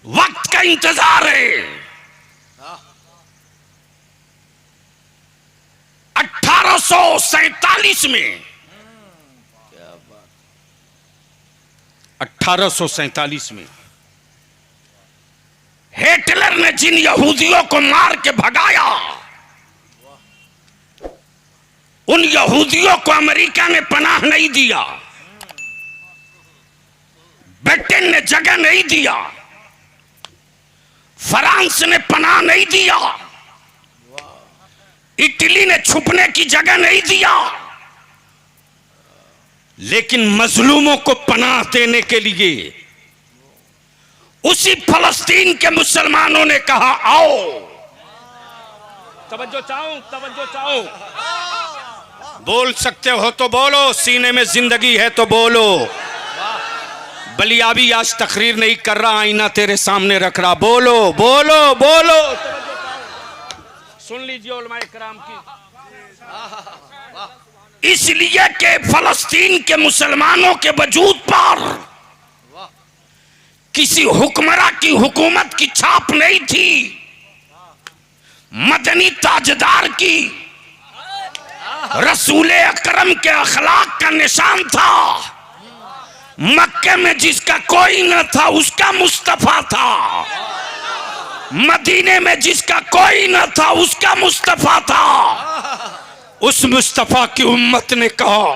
वक्त का इंतजार है। 1847 में 1847 में हिटलर ने जिन यहूदियों को मार के भगाया, उन यहूदियों को अमेरिका ने पनाह नहीं दिया, ब्रिटेन ने जगह नहीं दिया, फ्रांस ने पनाह नहीं दिया, इटली ने छुपने की जगह नहीं दिया, लेकिन मजलूमों को पनाह देने के लिए उसी फलस्तीन के मुसलमानों ने कहा आओ। तवज्जो चाहो, बोल सकते हो तो बोलो, सीने में जिंदगी है तो बोलो। बलियाबी आज तकरीर नहीं कर रहा, आईना तेरे सामने रख रहा, बोलो बोलो बोलो। सुन लीजिए उलमाए कराम की, इसलिए कि फलस्तीन के मुसलमानों के वजूद पर किसी हुक्मरा की हुकूमत की छाप नहीं थी, मदनी ताजदार की, रसूल अकरम के अखलाक का निशान था। मक्के में जिसका कोई न था उसका मुस्तफा था, मदीने में जिसका कोई न था उसका मुस्तफा था। उस मुस्तफा की उम्मत ने कहा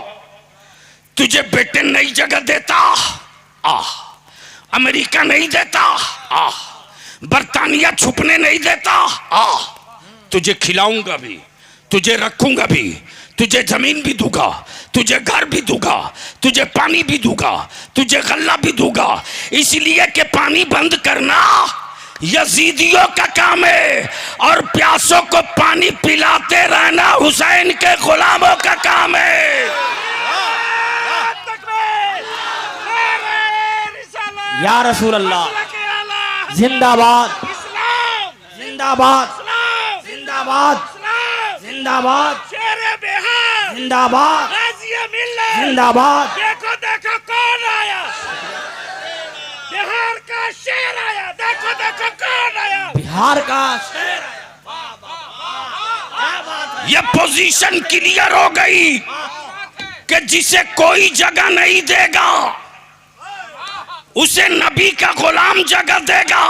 तुझे ब्रिटेन नहीं जगह देता, अमेरिका नहीं देता, बर्तानिया छुपने नहीं देता, तुझे खिलाऊंगा भी, तुझे रखूंगा भी, तुझे जमीन भी दूंगा, तुझे घर भी दूंगा, तुझे पानी भी दूंगा, तुझे गल्ला भी दूंगा। इसलिए कि पानी बंद करना यजीदियों का काम है और प्यासों को पानी पिलाते रहना हुसैन के गुलामों का काम है। या रसूल अल्लाह, जिंदाबाद जिंदाबाद जिंदाबाद जिंदाबाद जिंदाबाद जिंदाबाद। देखो देखो कौन आया, बिहार का शेर आया, देखो देखो कौन आया, बिहार का शेर। ये पोजीशन क्लियर हो गई कि जिसे कोई जगह नहीं देगा उसे नबी का गुलाम जगह देगा।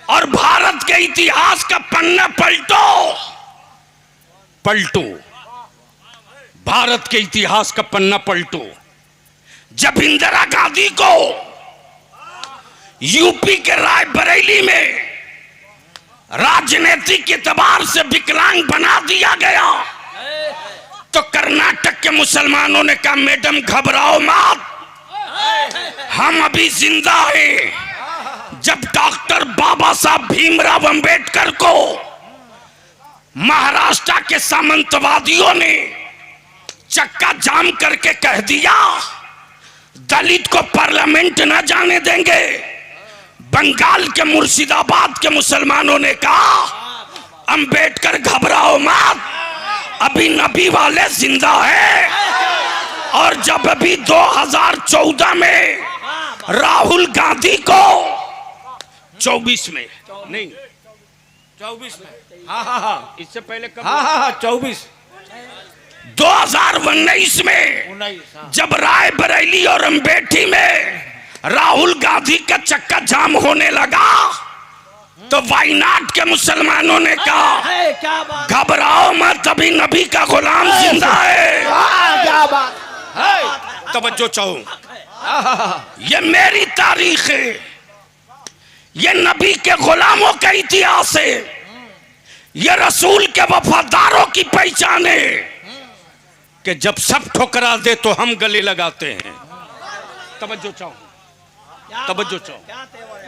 और भारत के इतिहास का पन्ना पलटो, भारत के इतिहास का पन्ना पलटो। जब इंदिरा गांधी को यूपी के रायबरेली में राजनीतिक एतबार से विकलांग बना दिया गया तो कर्नाटक के मुसलमानों ने कहा मैडम घबराओ मत, हम अभी जिंदा हैं। जब डॉक्टर बाबा साहब भीमराव अंबेडकर को महाराष्ट्र के सामंतवादियों ने चक्का जाम करके कह दिया दलित को पार्लियामेंट न जाने देंगे, बंगाल के मुर्शिदाबाद के मुसलमानों ने कहा अंबेडकर घबराओ मत, अभी नबी वाले जिंदा है। और जब अभी 2014 में राहुल गांधी को 24 में नहीं 24 में, हाँ इससे पहले कब, 24 2019 में जब रायबरेली और अमेठी में राहुल गांधी का चक्का जाम होने लगा तो वायनाड के मुसलमानों ने कहा घबराओ मत, अभी नबी का गुलाम जिंदा है। क्या बात, तवज्जो चाहो, ये मेरी तारीख है, ये नबी के गुलामों का इतिहास है, ये रसूल के वफादारों की पहचान है कि जब सब ठुकरा दे तो हम गले लगाते हैं। तवज्जो चाहो, तवज्जो चाहो,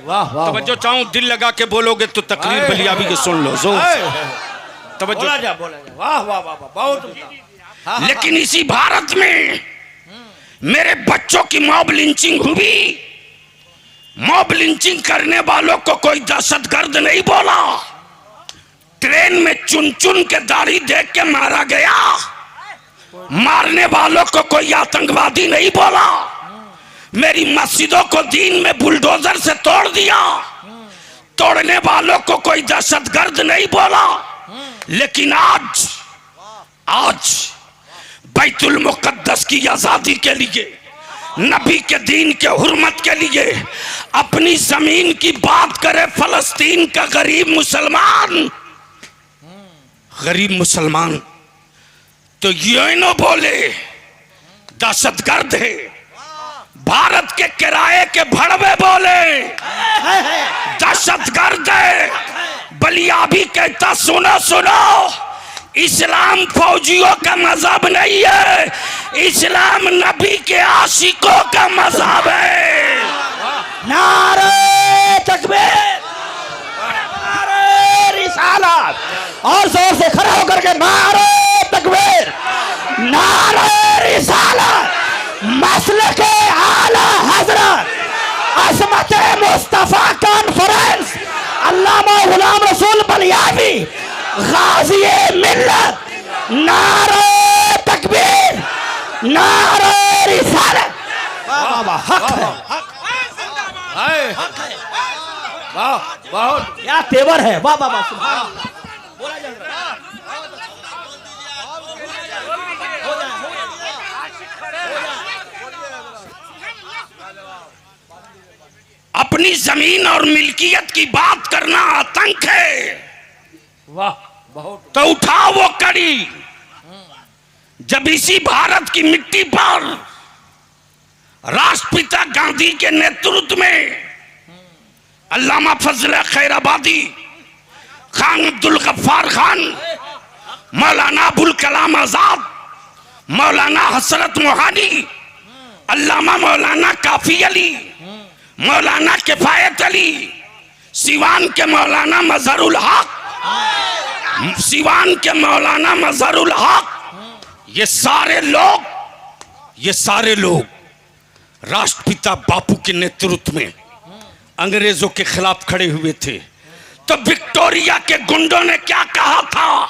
वाह वाह, तवज्जो चाहो, दिल लगा के बोलोगे तो तकरीर बलियाबी के सुन लो, जोर तवज्जो। बोला जा वाह वाह वाह, बहुत। लेकिन इसी भारत में मेरे बच्चों की मॉब लिंचिंग हुई, मॉब लिंचिंग करने वालों को कोई दहशतगर्द नहीं बोला, ट्रेन में चुन चुन के दाढ़ी देख के मारा गया, मारने वालों को कोई आतंकवादी नहीं बोला, मेरी मस्जिदों को दीन में बुलडोजर से तोड़ दिया, तोड़ने वालों को कोई दहशतगर्द नहीं बोला, लेकिन आज बैतुल मुकद्दस की आजादी के लिए, नबी के दीन के हुर्मत के लिए अपनी जमीन की बात करे फलस्तीन का गरीब मुसलमान तो ये न बोले दहशतगर्द है। भारत के किराए के भड़वे बोले दहशतगर्द है। बलिया भी कहता सुनो सुनो, इस्लाम फौजियों का मजहब नहीं है, इस्लाम नबी के आशिकों का मजहब है। नारे तकबीर, नारे रिसालत, और जोर से खड़े होकर के नारे तकबीर, नारे रिसालत, मसलक आला हजरत असमत मुस्तफा कॉन्फ्रेंस अल्लामा गुलाम रसूल बलियावी गाजी मिल्लत, नारे तकबीर, नारे रिसालत। वाह वाह, हक है, हक है, वाह बहुत क्या तेवर है, वाह वाह वाह, सुभान अल्लाह। बोला जा रहा है, अपनी जमीन और मिल्कियत की बात करना आतंक है। वाह बहुत। तो उठाओ वो कड़ी जब इसी भारत की मिट्टी पर राष्ट्रपिता गांधी के नेतृत्व में अल्लामा फजल खैराबादी, खान अब्दुल गफ्फार खान, मौलाना अबुल कलाम आजाद, मौलाना हसरत मोहानी, अल्लामा मौलाना काफी अली, मौलाना किफायत अली, सिवान के मौलाना मजहरुल हक, सिवान के मौलाना मजहरुल हक, ये सारे लोग राष्ट्रपिता बापू के नेतृत्व में अंग्रेजों के खिलाफ खड़े हुए थे। तो विक्टोरिया के गुंडों ने क्या कहा था?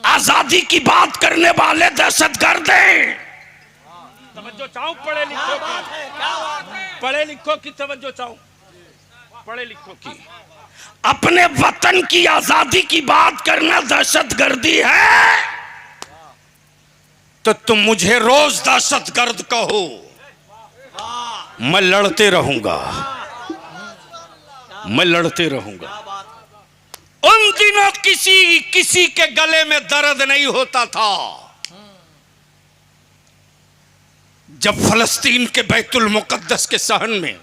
आजादी की बात करने वाले दहशतगर्द हैं। तवज्जो चाहूं पढ़े लिखो की, पढ़े लिखो की तवज्जो चाहूं, पढ़े लिखो की। अपने वतन की आजादी की बात करना दहशतगर्दी है तो तुम मुझे रोज दहशतगर्द कहो, मैं लड़ते रहूंगा, मैं लड़ते रहूंगा। उन दिनों किसी के गले में दर्द नहीं होता था जब फलस्तीन के बैतुल मुकद्दस के सहन में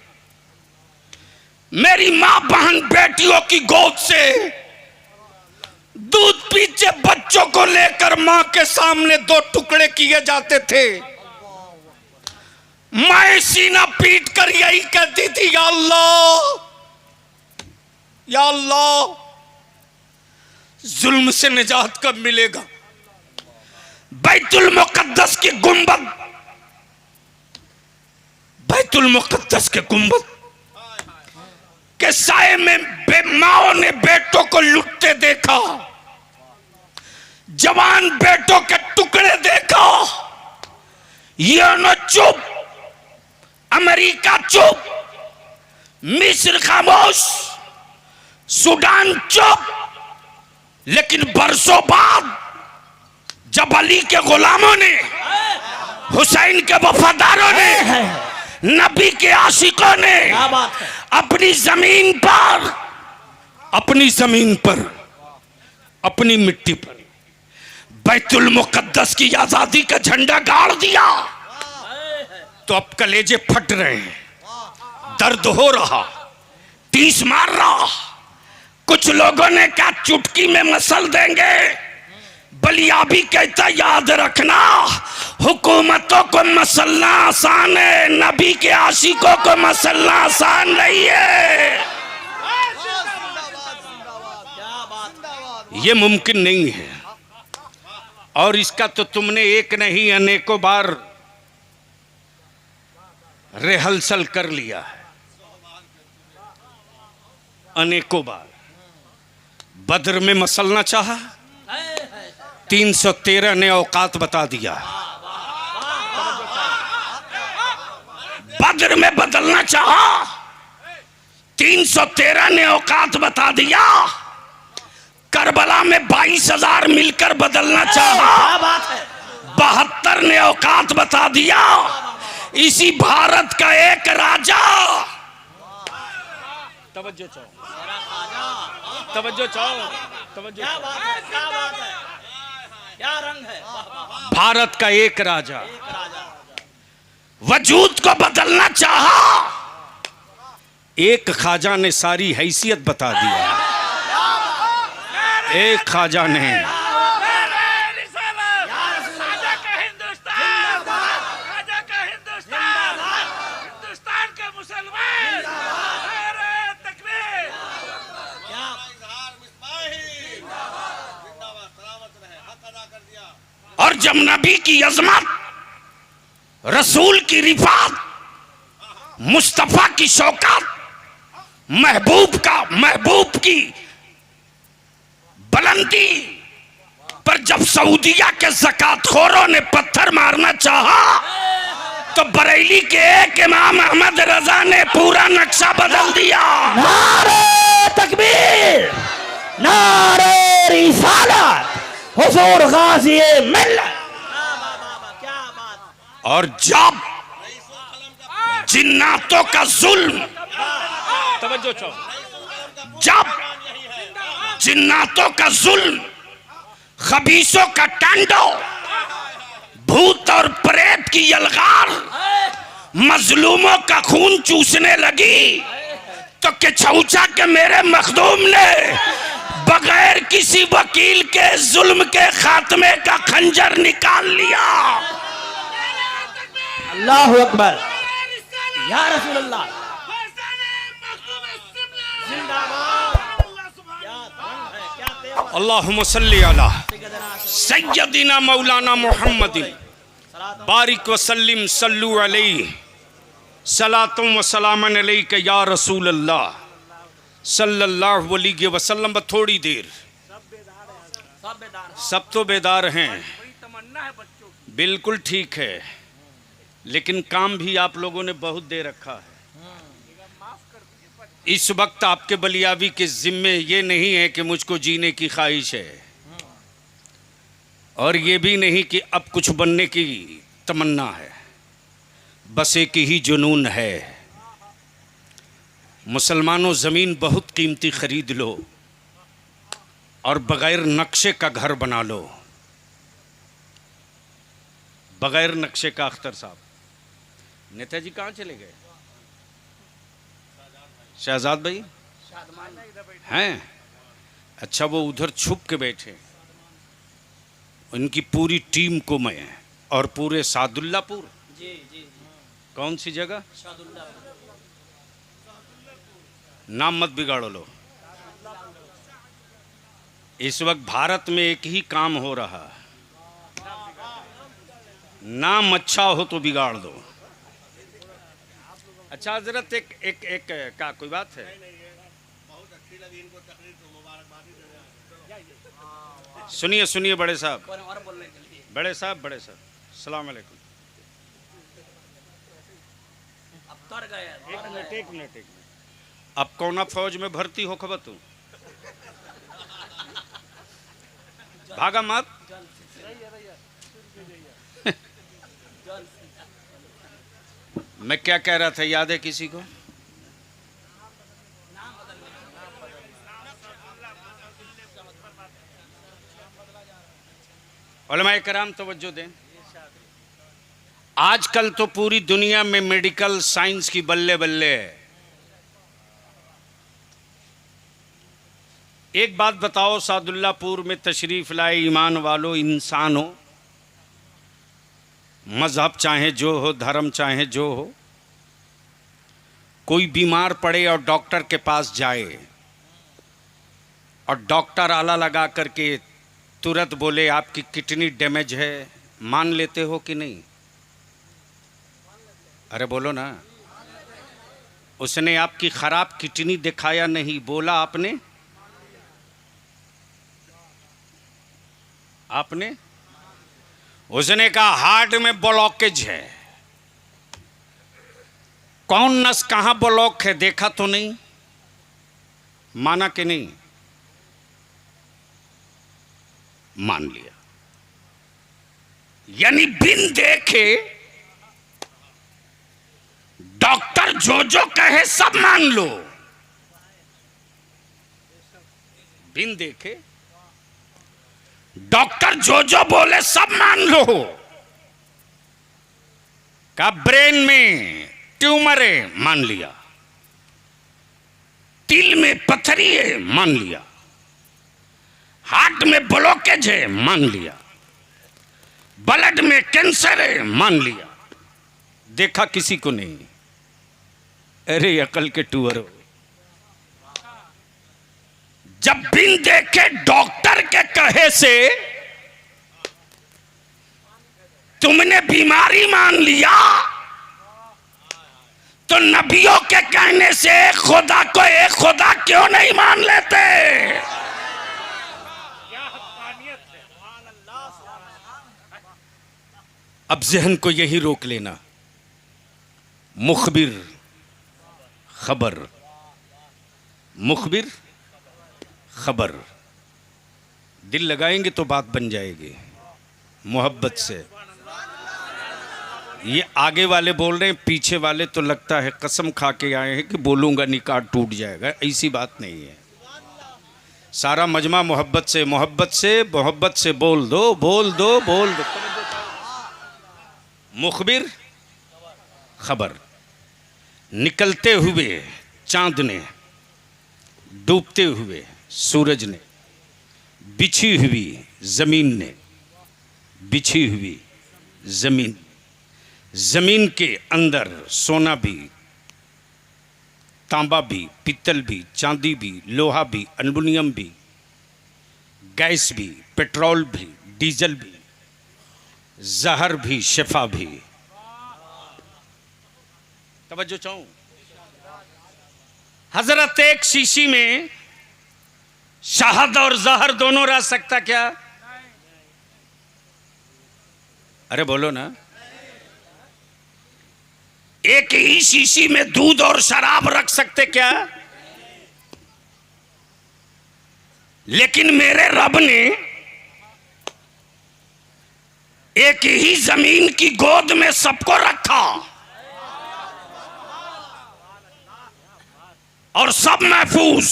मेरी मां बहन बेटियों की गोद से दूध पीछे बच्चों को लेकर मां के सामने दो टुकड़े किए जाते थे। मैं सीना पीट कर यही कहती थी, या अल्लाह, या अल्लाह, जुल्म से निजात कब मिलेगा? बैतुल मुकद्दस की गुंबद, बैतुल मुकद्दस के गुंबद के साए में माओ ने बेटों को लुटते देखा, जवान बेटों के टुकड़े देखा। यूरोप चुप, अमेरिका चुप, मिस्र खामोश, सूडान चुप, लेकिन बरसों बाद जब अली के गुलामों ने, हुसैन के वफादारों ने, नबी के आशिकों ने अपनी जमीन पर, अपनी मिट्टी पर बैतुल मुकद्दस की आजादी का झंडा गाड़ दिया तो अब कलेजे फट रहे हैं, दर्द हो रहा, तीस मार रहा। कुछ लोगों ने कहा चुटकी में मसल देंगे। बलिया भी कहता याद रखना, हुकूमतों को मसलना आसान है, नबी के आशिकों को मसलना आसान नहीं है। ये मुमकिन नहीं है और इसका तो तुमने एक नहीं अनेकों बार रिहर्सल कर लिया है, अनेकों बार। बद्र में मसलना चाहा, 313 ने औकात बता दिया। बद्र में बदलना चाहा 313 ने औकात बता दिया, करबला में 22,000 मिलकर बदलना चाहा, क्या बात है। 72 ने औकात बता दिया, इसी भारत का एक राजा। तवज्जो चाहो, तवज्जो चाहो, तवज्जो क्या चाहो। बात है, क्या बात है, क्या रंग है। भारत का एक राजा वजूद को बदलना चाहा, एक ख्वाजा ने सारी हैसियत बता दिया। एक ख्वाजा ने और जब नबी की अजमत, रसूल की रिफात, मुस्तफा की शौकत, महबूब की बुलंदी पर जब सऊदिया के ज़कातखोरों ने पत्थर मारना चाहा, तो बरेली के एक इमाम अहमद रजा ने पूरा नक्शा बदल दिया। नारे तकबीर, नारे रिसालत, हुजूर गाज़ी मिल्लत। और जब जिन्नातों का जुल्म, तवज्जो चाहो, जब जिन्नातों का जुल्म, खबीसों का टांडो, भूत और प्रेत की यलगार मजलूमों का खून चूसने लगी, तो किछौचा के मेरे मखदूम ने बगैर किसी वकील के जुल्म के खात्मे का खंजर निकाल लिया। अल्लाहु अकबर, या रसूल अल्लाह। अल्लाहुम्मा सल्ली अला सय्यदिना मौलाना मुहम्मदिन बारिक वसल्लिम सल्लु अलैहि सलातुम व सलामन अलैका या रसूल अल्लाह सल्लल्लाहु अलैहि वसल्लम। थोड़ी देर, सब तो बेदार हैं, बिल्कुल ठीक है, लेकिन काम भी आप लोगों ने बहुत दे रखा है। इस वक्त आपके बलियावी के जिम्मे ये नहीं है कि मुझको जीने की ख्वाहिश है, और ये भी नहीं कि अब कुछ बनने की तमन्ना है, बस एक ही जुनून है। मुसलमानों, ज़मीन बहुत कीमती खरीद लो और बग़ैर नक्शे का घर बना लो। बग़ैर नक्शे का। अख्तर साहब, नेताजी कहाँ चले गए? शहजाद भाई हैं? अच्छा, वो उधर छुप के बैठे। उनकी पूरी टीम को मैं और पूरे सादुल्लापुर, कौन सी जगह, नाम मत बिगाड़ो लो। इस वक्त भारत में एक ही काम हो रहा, नाम अच्छा हो तो बिगाड़ दो। अच्छा हजरत, एक का कोई बात है? सुनिए सुनिए बड़े साहब, सलाम अलैकुम। एक मिनट। अब कौना फौज में भर्ती हो खबर तू? भागा मत। मैं क्या कह रहा था, याद है किसी को? उलमाए कराम तवज्जो दें। आजकल तो पूरी दुनिया में मेडिकल साइंस की बल्ले बल्ले है। एक बात बताओ, सादुल्लापुर में तशरीफ लाए ईमान वालों, इंसान हो, मजहब चाहे जो हो, धर्म चाहे जो हो, कोई बीमार पड़े और डॉक्टर के पास जाए और डॉक्टर आला लगा करके तुरंत बोले आपकी किडनी डैमेज है, मान लेते हो कि नहीं? अरे बोलो ना। उसने आपकी खराब किडनी दिखाया नहीं, बोला आपने उसने कहा हार्ट में ब्लॉकेज है। कौन नस कहाँ ब्लॉक है देखा तो नहीं? माना कि नहीं? मान लिया। यानी बिन देखे डॉक्टर जो कहे सब मान लो। बिन देखे डॉक्टर जो बोले सब मान लो। का ब्रेन में ट्यूमर है, मान लिया। तिल में पथरी है, मान लिया। हार्ट में ब्लॉकेज है, मान लिया। ब्लड में कैंसर है, मान लिया। देखा किसी को नहीं। अरे अकल के टूअर हो। जब बिन देखे डॉक्टर के कहे से तुमने बीमारी मान लिया, तो नबियों के कहने से खुदा को एक खुदा क्यों नहीं मान लेते? अब जहन को यही रोक लेना। मुखबिर खबर, मुखबिर खबर। दिल लगाएंगे तो बात बन जाएगी मोहब्बत से। ये आगे वाले बोल रहे हैं, पीछे वाले तो लगता है कसम खा के आए हैं कि बोलूंगा निकाह टूट जाएगा। ऐसी बात नहीं है। सारा मजमा मोहब्बत से, मोहब्बत से, मोहब्बत से बोल दो, बोल दो, बोल दो। मुखबिर खबर। निकलते हुए चांद ने, डूबते हुए सूरज ने, बिछी हुई जमीन ने, बिछी हुई जमीन, जमीन के अंदर सोना भी, तांबा भी, पित्तल भी, चांदी भी, लोहा भी, एल्युमिनियम भी, गैस भी, पेट्रोल भी, डीजल भी, जहर भी, शिफा भी। तवज्जो चाहूं। हजरत एक शीशी में शहद और जहर दोनों रह सकता क्या? अरे बोलो ना। एक ही शीशी में दूध और शराब रख सकते क्या? लेकिन मेरे रब ने एक ही जमीन की गोद में सबको रखा और सब महफूज।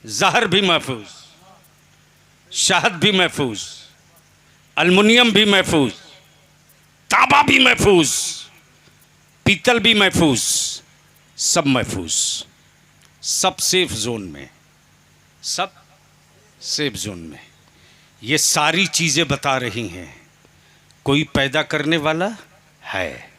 जहर भी महफूज, शहद भी महफूज, एल्युमिनियम भी महफूज, तांबा भी महफूज, पीतल भी महफूज, सब महफूज, सब सेफ जोन में, सब सेफ जोन में। ये सारी चीजें बता रही हैं कोई पैदा करने वाला है,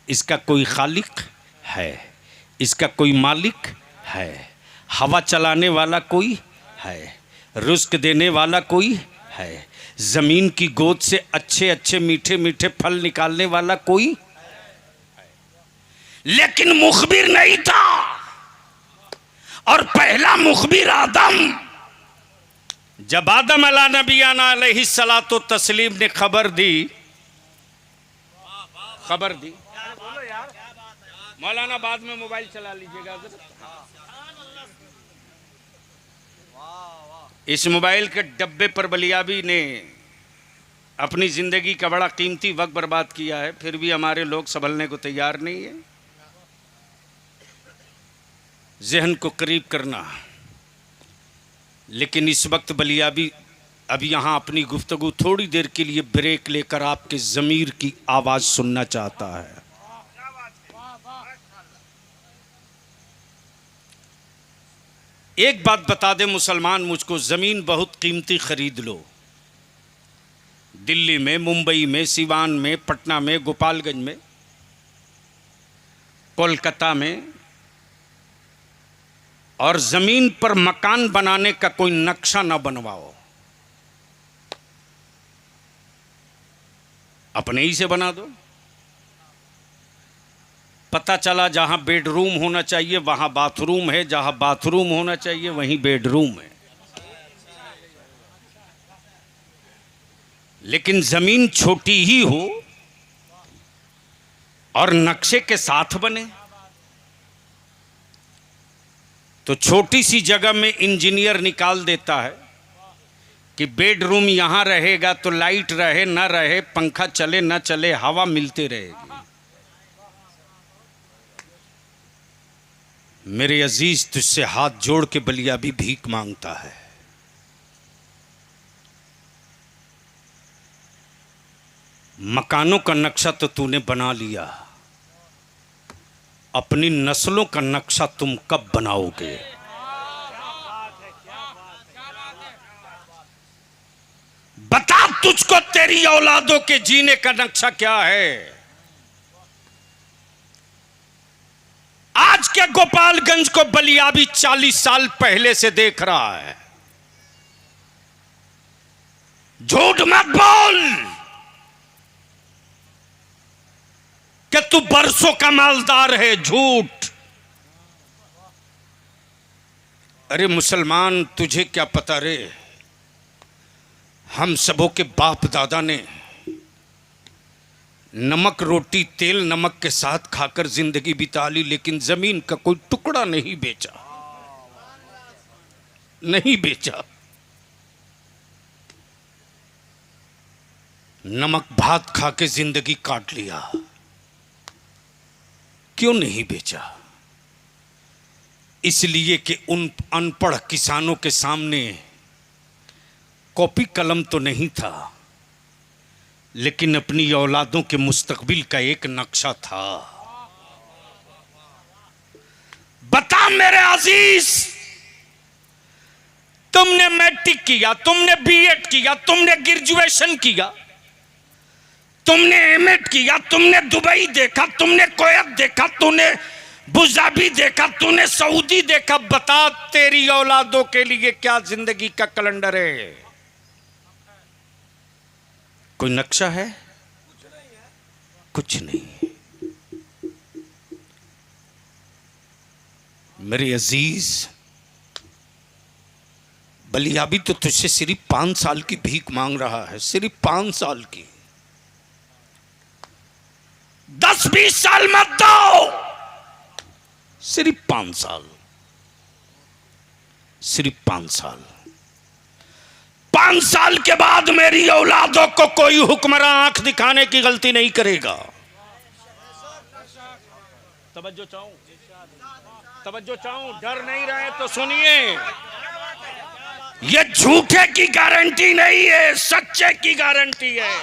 इसका कोई खालिक है, इसका कोई मालिक है, हवा चलाने वाला कोई है, रुज़्क देने वाला कोई है, जमीन की गोद से अच्छे अच्छे मीठे मीठे फल निकालने वाला कोई। लेकिन मुखबिर नहीं था। और पहला मुखबिर आदम। जब आदम अला नबीना अलैहिस्सलातो तस्लीम ने खबर दी, खबर दी। मौलाना बाद में मोबाइल चला लीजिएगा। इस मोबाइल के डब्बे पर बलियाबी ने अपनी जिंदगी का बड़ा कीमती वक्त बर्बाद किया है, फिर भी हमारे लोग संभलने को तैयार नहीं है। जहन को करीब करना। लेकिन इस वक्त बलियाबी अब यहाँ अपनी गुफ्तगू थोड़ी देर के लिए ब्रेक लेकर आपके ज़मीर की आवाज़ सुनना चाहता है। एक बात बता दे मुसलमान मुझको, ज़मीन बहुत कीमती खरीद लो। दिल्ली में, मुंबई में, सिवान में, पटना में, गोपालगंज में, कोलकाता में, और ज़मीन पर मकान बनाने का कोई नक्शा न बनवाओ, अपने ही से बना दो। पता चला जहां बेडरूम होना चाहिए वहां बाथरूम है, जहां बाथरूम होना चाहिए वहीं बेडरूम है। लेकिन जमीन छोटी ही हो और नक्शे के साथ बने। तो छोटी सी जगह में इंजीनियर निकाल देता है कि बेडरूम यहां रहेगा तो लाइट रहे ना रहे, पंखा चले ना चले, हवा मिलती रहेगी। मेरे अजीज, तुझसे हाथ जोड़ के बलिया भी भीख मांगता है। मकानों का नक्शा तो तूने बना लिया, अपनी नस्लों का नक्शा तुम कब बनाओगे? बता तुझको तेरी औलादों के जीने का नक्शा क्या है? आज के गोपालगंज को बलिया भी 40 साल पहले से देख रहा है। झूठ मत बोल कि तू बरसों का मालदार है, झूठ। अरे मुसलमान, तुझे क्या पता रे, हम सबों के बाप दादा ने नमक रोटी तेल नमक के साथ खाकर जिंदगी बिता ली, लेकिन जमीन का कोई टुकड़ा नहीं बेचा, नहीं बेचा। नमक भात खा के जिंदगी काट लिया, क्यों नहीं बेचा? इसलिए कि उन अनपढ़ किसानों के सामने कॉपी कलम तो नहीं था, लेकिन अपनी औलादों के मुस्तकबिल का एक नक्शा था। बता मेरे अजीज, तुमने मैट्रिक किया, तुमने बीएड किया, तुमने ग्रेजुएशन किया, तुमने एमएड किया, तुमने दुबई देखा, तुमने कुवैत देखा, तूने बुज़ाबी देखा, तूने सऊदी देखा। बता तेरी औलादों के लिए क्या जिंदगी का कैलेंडर है? कोई नक्शा है? कुछ नहीं। मेरे अजीज, बलिया भी तो तुझसे सिर्फ 5 साल की भीख मांग रहा है, सिर्फ 5 साल की। 10-20 साल मत दो, सिर्फ 5 साल, सिर्फ 5 साल। 5 साल के बाद मेरी औलादों को कोई हुक्मरान आंख दिखाने की गलती नहीं करेगा। तवज्जो चाहूं, तवज्जो चाहूं, डर नहीं रहे तो सुनिए। ये झूठे की गारंटी नहीं है, सच्चे की गारंटी है।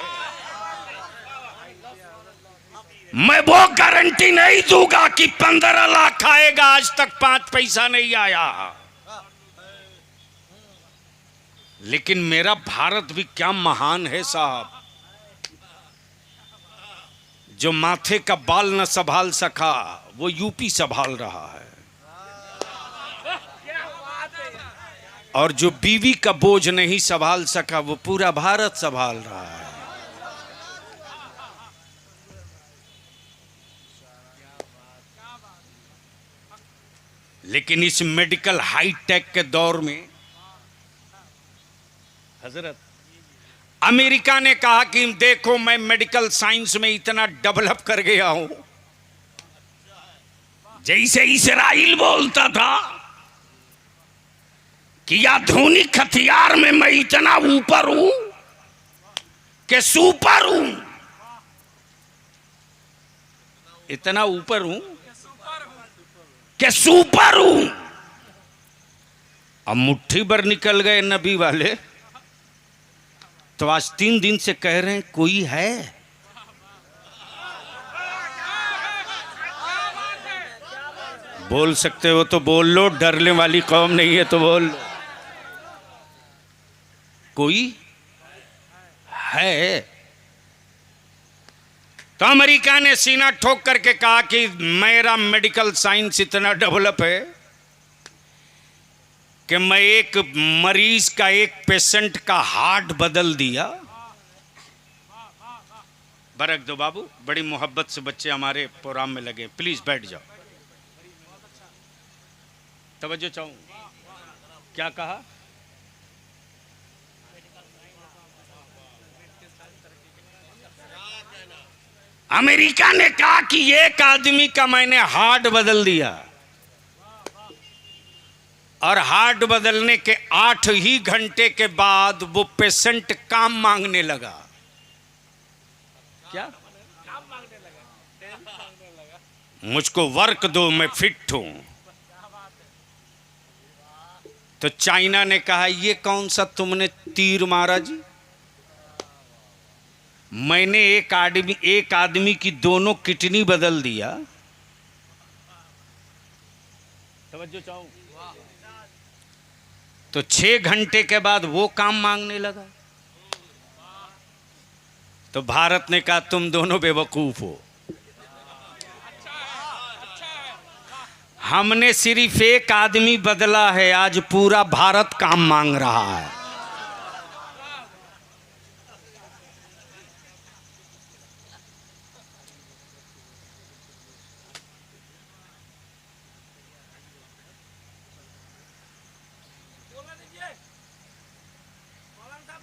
मैं वो गारंटी नहीं दूंगा कि 15 लाख आएगा, आज तक 5 पैसा नहीं आया। लेकिन मेरा भारत भी क्या महान है साहब, जो माथे का बाल न संभाल सका वो यूपी संभाल रहा है, और जो बीवी का बोझ नहीं संभाल सका वो पूरा भारत संभाल रहा है। लेकिन इस मेडिकल हाईटेक के दौर में हजरत, अमेरिका ने कहा कि देखो मैं मेडिकल साइंस में इतना डेवलप कर गया हूं, जैसे इस्राइल बोलता था कि आधुनिक हथियार में मैं इतना ऊपर हूं कि सुपर हूं, इतना ऊपर हूं कि सुपर हूं। अब मुट्ठी भर निकल गए नबी वाले, तो आज 3 दिन से कह रहे हैं कोई है? बोल सकते हो तो बोल लो, डरने वाली कौम नहीं है तो बोल लो। कोई है? तो अमेरिका ने सीना ठोक करके कहा कि मेरा मेडिकल साइंस इतना डेवलप है कि मैं एक मरीज का, एक पेशेंट का हार्ट बदल दिया। बरक दो बाबू, बड़ी मोहब्बत से बच्चे हमारे प्रोग्राम में लगे, प्लीज बैठ जाओ। तवज्जो चाहूं, क्या कहा? अमेरिका ने कहा कि एक आदमी का मैंने हार्ट बदल दिया। और हार्ट बदलने के 8 ही घंटे के बाद वो पेशेंट काम मांगने लगा। क्या? मुझको वर्क दो, मैं फिट हूं। तो चाइना ने कहा ये कौन सा तुमने तीर मारा जी? मैंने एक आदमी की दोनों किडनी बदल दिया। तवज्जो चाहूं तो 6 घंटे के बाद वो काम मांगने लगा। तो भारत ने कहा तुम दोनों बेवकूफ हो। हमने सिर्फ एक आदमी बदला है, आज पूरा भारत काम मांग रहा है।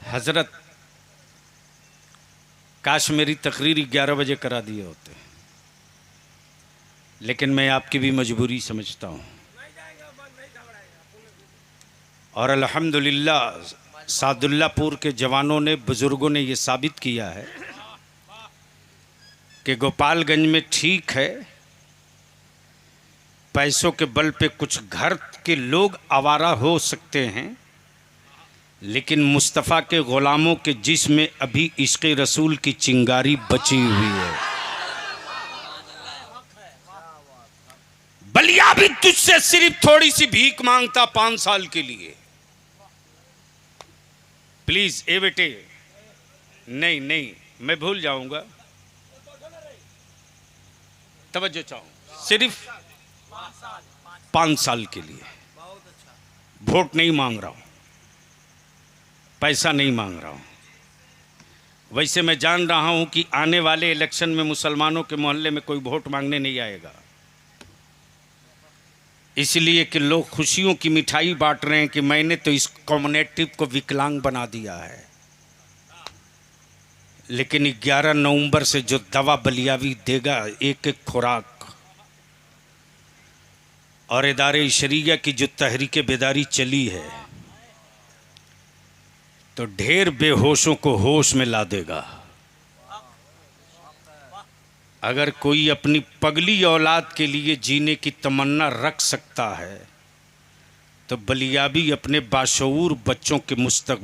हजरत, काश मेरी तकरीर 11 बजे करा दिए होते, लेकिन मैं आपकी भी मजबूरी समझता हूँ। और अल्हम्दुलिल्लाह सादुल्लापुर के जवानों ने, बुजुर्गों ने ये साबित किया है कि गोपालगंज में ठीक है पैसों के बल पे कुछ घर के लोग आवारा हो सकते हैं, लेकिन मुस्तफ़ा के ग़ुलामों के जिस्म में अभी इश्क़ रसूल की चिंगारी बची हुई है। बलिया भी तुझसे सिर्फ थोड़ी सी भीख मांगता 5 साल के लिए। प्लीज ए बेटे, नहीं नहीं मैं भूल जाऊंगा, तवज्जो चाहूं, सिर्फ 5 साल के लिए। वोट नहीं मांग रहा हूं, पैसा नहीं मांग रहा हूं। वैसे मैं जान रहा हूं कि आने वाले इलेक्शन में मुसलमानों के मोहल्ले में कोई वोट मांगने नहीं आएगा, इसलिए कि लोग खुशियों की मिठाई बांट रहे हैं कि मैंने तो इस कम्युनिटी को विकलांग बना दिया है। लेकिन 11 नवंबर से जो दवा बलियावी देगा, एक एक खुराक, और इदारे शरीया की जो तहरीक बेदारी चली है, तो ढेर बेहोशों को होश में ला देगा। अगर कोई अपनी पगली औलाद के लिए जीने की तमन्ना रख सकता है, तो बलियाबी अपने बाशऊर बच्चों के मुस्तक़बिल